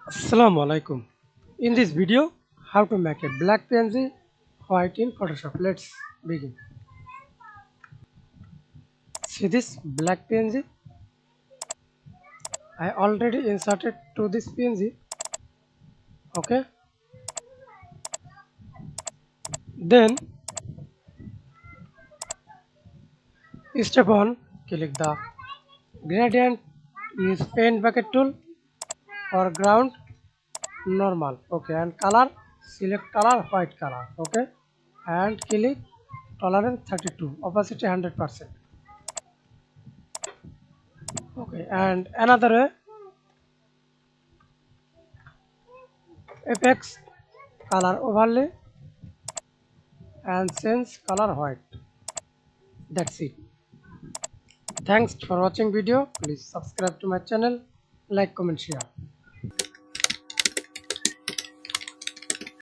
Assalamu Walaikum. In this video, how to make a black PNG white in Photoshop. Let's begin. See this black PNG? I already inserted to this PNG. Okay. Then step 1, click the gradient, use paint bucket tool or ground normal. Okay, and color, select color white color. Okay, and click tolerance 32, opacity 100%. Okay, and another way, apex color overlay and change color white. That's it. Thanks for watching video. Please subscribe to my channel, like, comment, share.